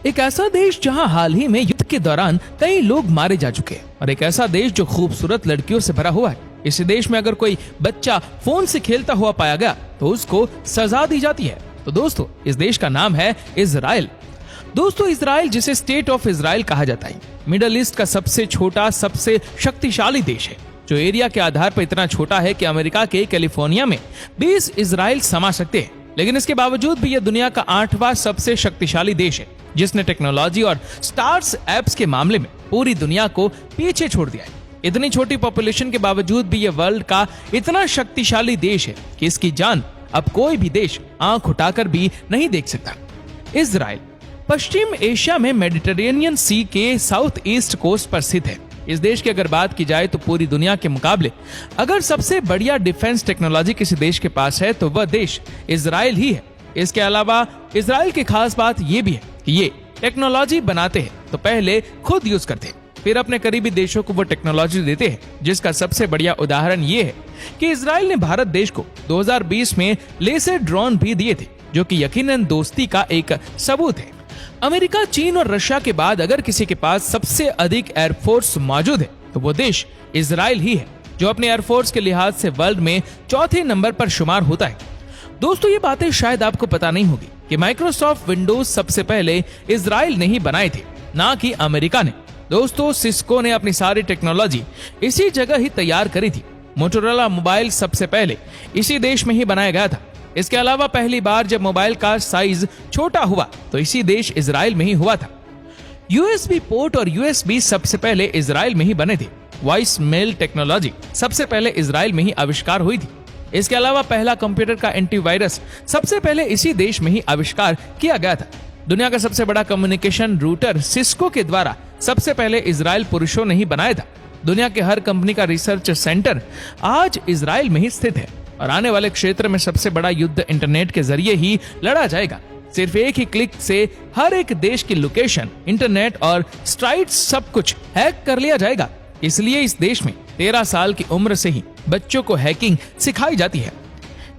एक ऐसा देश जहां हाल ही में युद्ध के दौरान कई लोग मारे जा चुके हैं और एक ऐसा देश जो खूबसूरत लड़कियों से भरा हुआ है। इस देश में अगर कोई बच्चा फोन से खेलता हुआ पाया गया तो उसको सजा दी जाती है। तो दोस्तों, इस देश का नाम है इजराइल। दोस्तों, इजराइल जिसे स्टेट ऑफ इजराइल कहा जाता है, मिडल ईस्ट का सबसे छोटा, सबसे शक्तिशाली देश है, जो एरिया के आधार पर इतना छोटा है कि अमेरिका के कैलिफोर्निया में 20 इजराइल समा सकते हैं। लेकिन इसके बावजूद भी यह दुनिया का 8वां सबसे शक्तिशाली देश है, जिसने टेक्नोलॉजी और स्टार्स एप्स के मामले में पूरी दुनिया को पीछे छोड़ दिया है। इतनी छोटी पॉपुलेशन के बावजूद भी यह वर्ल्ड का इतना शक्तिशाली देश है कि इसकी जान अब कोई भी देश आंख उठाकर भी नहीं देख सकता। इजराइल पश्चिम एशिया में मेडिटेरेनियन सी के साउथ ईस्ट कोस्ट पर स्थित है। इस देश की अगर बात की जाए तो पूरी दुनिया के मुकाबले अगर सबसे बढ़िया डिफेंस टेक्नोलॉजी किसी देश के पास है तो वह देश इजराइल ही है। इसके अलावा इजराइल की खास बात यह भी है कि ये टेक्नोलॉजी बनाते हैं तो पहले खुद यूज करते हैं, फिर अपने करीबी देशों को वो टेक्नोलॉजी देते हैं। जिसका सबसे बढ़िया उदाहरण ये है कि इजराइल ने भारत देश को 2020 में लेजर ड्रोन भी दिए थे, जो कि यकीनन दोस्ती का एक सबूत है। अमेरिका, चीन और रशिया के बाद अगर किसी के पास सबसे अधिक एयरफोर्स मौजूद है तो वो देश इजराइल ही है, जो अपने एयरफोर्स के लिहाज से वर्ल्ड में चौथे नंबर पर शुमार होता है। दोस्तों, ये बातें शायद आपको पता नहीं होगी कि माइक्रोसॉफ्ट विंडोज सबसे पहले इजराइल ने ही बनाए थे, ना कि अमेरिका ने। दोस्तों, सिस्को ने अपनी सारी टेक्नोलॉजी इसी जगह ही तैयार करी थी। मोटोरोला मोबाइल सबसे पहले इसी देश में ही बनाया गया था। इसके अलावा पहली बार जब मोबाइल का साइज छोटा हुआ तो इसी देश इजराइल में ही हुआ था। यूएसबी पोर्ट और यूएसबी सबसे पहले इजराइल में ही बने थे। वॉइस मेल टेक्नोलॉजी सबसे पहले इजराइल में ही आविष्कार हुई थी। इसके अलावा पहला कंप्यूटर का एंटीवायरस सबसे पहले इसी देश में ही आविष्कार किया गया था। दुनिया का सबसे बड़ा कम्युनिकेशन रूटर सिस्को के द्वारा सबसे पहले इजराइल पुरुषों ने ही बनाया था। दुनिया के हर कंपनी का रिसर्च सेंटर आज इजराइल में ही स्थित है और आने वाले क्षेत्र में सबसे बड़ा युद्ध इंटरनेट के जरिए ही लड़ा जाएगा। सिर्फ एक ही क्लिक से हर एक देश की लोकेशन, इंटरनेट और स्ट्राइड्स सब कुछ हैक कर लिया जाएगा। इसलिए इस देश में 13 साल की उम्र से ही बच्चों को हैकिंग सिखाई जाती है।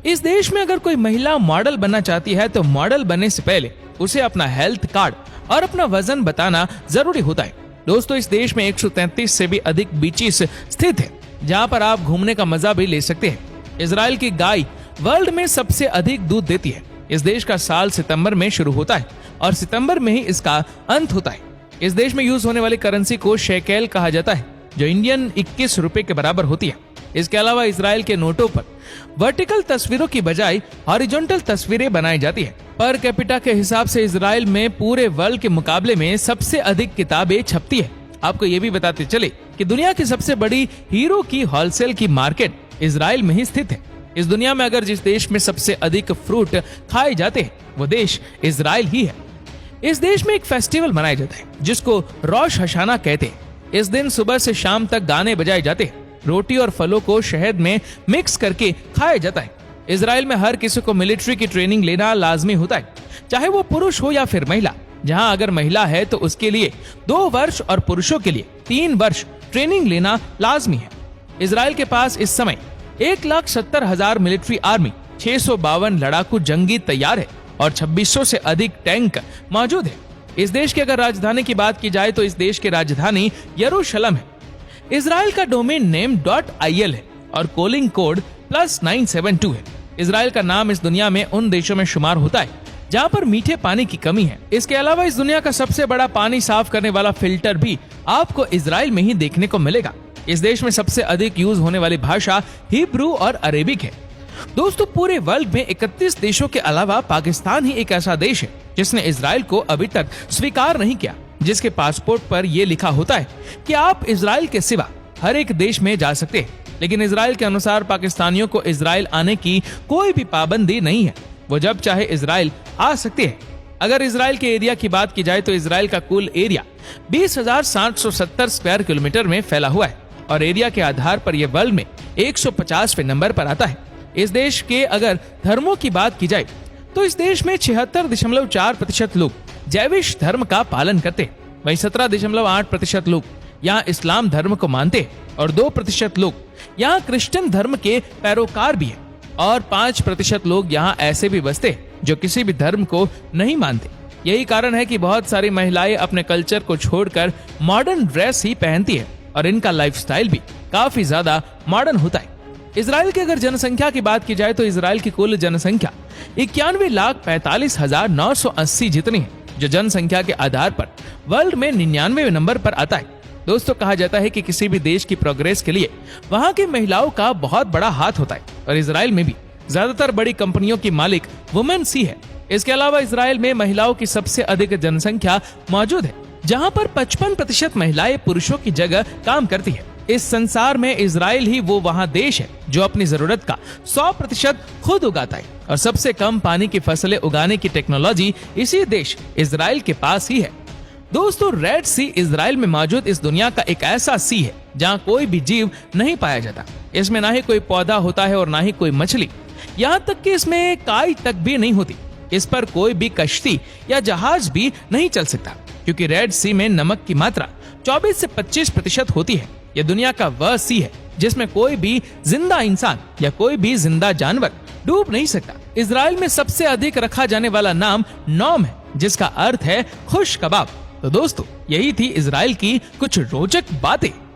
इस देश में अगर कोई महिला मॉडल बनना चाहती है तो मॉडल बनने से पहले उसे अपना हेल्थ कार्ड और अपना वजन बताना जरूरी होता है। दोस्तों, इस देश में 133 से भी अधिक बीचेस स्थित है, जहां पर आप घूमने का मजा भी ले सकते हैं। इजराइल की गाय वर्ल्ड में सबसे अधिक दूध देती है। इस देश का साल सितंबर में शुरू होता है और सितंबर में ही इसका अंत होता है। इस देश में यूज होने वाली करेंसी को शेकेल कहा जाता है, जो इंडियन 21 रुपए के बराबर होती है। इसके अलावा इजराइल के नोटों पर वर्टिकल तस्वीरों की बजाय हॉरिजॉन्टल तस्वीरें बनाई जाती है। पर कैपिटा के हिसाब से इजराइल में पूरे वर्ल्ड के मुकाबले में सबसे अधिक किताबें छपती है। आपको ये भी बताते चले कि दुनिया की सबसे बड़ी हीरो की होलसेल की मार्केट इजराइल में ही स्थित है। इस दुनिया में अगर जिस देश में सबसे अधिक फ्रूट खाए जाते हैं वो देश इजराइल ही है। इस देश में एक फेस्टिवल मनाया जाता है जिसको रोश हशाना कहते हैं। इस दिन सुबह से शाम तक गाने बजाए जाते हैं। रोटी और फलों को शहद में मिक्स करके खाया जाता है। इजराइल में हर किसी को मिलिट्री की ट्रेनिंग लेना लाजमी होता है, चाहे वो पुरुष हो या फिर महिला। जहां अगर महिला है तो उसके लिए 2 वर्ष और पुरुषों के लिए 3 वर्ष ट्रेनिंग लेना लाजमी है। इजराइल के पास इस समय 1,70,000 मिलिट्री आर्मी, 652 लड़ाकू जंगी तैयार है और 2600 से अधिक टैंक मौजूद है। इस देश की अगर राजधानी की बात की जाए तो इस देश की राजधानी यरूशलेम है। इजराइल का डोमेन नेम .il है और कॉलिंग कोड +972 है। इजराइल का नाम इस दुनिया में उन देशों में शुमार होता है जहां पर मीठे पानी की कमी है। इसके अलावा इस दुनिया का सबसे बड़ा पानी साफ करने वाला फिल्टर भी आपको इजराइल में ही देखने को मिलेगा। इस देश में सबसे अधिक यूज होने वाली भाषा हिब्रू और अरेबिक है। दोस्तों, पूरे वर्ल्ड में 31 देशों के अलावा पाकिस्तान ही एक ऐसा देश है जिसने इजराइल को अभी तक स्वीकार नहीं किया, जिसके पासपोर्ट पर यह लिखा होता है कि आप इजराइल के सिवा हर एक देश में जा सकते हैं। लेकिन इजराइल के अनुसार पाकिस्तानियों को इजराइल आने की कोई भी पाबंदी नहीं है। वो जब चाहे इजराइल आ सकते हैं। अगर इजराइल के एरिया की बात की जाए तो इजराइल का कुल एरिया 20,770 स्क्वायर किलोमीटर में फैला हुआ है और एरिया के आधार पर यह वर्ल्ड में 150वें नंबर पर आता है। इस देश के अगर धर्मों की बात की जाए तो इस देश में 76.4% लोग जैविश धर्म का पालन करते हैं। वहीं 17.8% लोग यहाँ इस्लाम धर्म को मानते हैं और 2% लोग यहाँ क्रिश्चियन धर्म के पैरोकार भी हैं और 5% लोग यहाँ ऐसे भी बसते हैं जो किसी भी धर्म को नहीं मानते। यही कारण है कि बहुत सारी महिलाएं अपने कल्चर को छोड़कर मॉडर्न ड्रेस ही पहनती है और इनका लाइफस्टाइल भी काफी ज्यादा मॉडर्न होता है। इजराइल की अगर जनसंख्या की बात की जाए तो इजराइल की कुल जनसंख्या 91,45,980 जितनी है, जो जनसंख्या के आधार पर वर्ल्ड में 99वें नंबर पर आता है। दोस्तों, कहा जाता है कि किसी भी देश की प्रोग्रेस के लिए वहां की महिलाओं का बहुत बड़ा हाथ होता है और इजराइल में भी ज्यादातर बड़ी कंपनियों की मालिक वुमेन्स ही है। इसके अलावा इजराइल में महिलाओं की सबसे अधिक जनसंख्या मौजूद है, जहां पर 55% महिलाएं पुरुषों की जगह काम करती है। इस संसार में इजराइल ही वो वहां देश है जो अपनी जरूरत का 100% खुद उगाता है और सबसे कम पानी की फसलें उगाने की टेक्नोलॉजी इसी देश इजराइल के पास ही है। दोस्तों, रेड सी इजराइल में मौजूद इस दुनिया का एक ऐसा सी है जहां कोई भी जीव नहीं पाया जाता। इसमें ना ही कोई पौधा होता है और ना ही कोई मछली, यहाँ तक कि इसमें काई तक भी नहीं होती। इस पर कोई भी कश्ती या जहाज भी नहीं चल सकता, क्योंकि रेड सी में नमक की मात्रा 24 से 25% होती है। यह दुनिया का वह सी है जिसमें कोई भी जिंदा इंसान या कोई भी जिंदा जानवर डूब नहीं सकता। इजराइल में सबसे अधिक रखा जाने वाला नाम नॉम है, जिसका अर्थ है खुश कबाब। तो दोस्तों, यही थी इजराइल की कुछ रोचक बातें।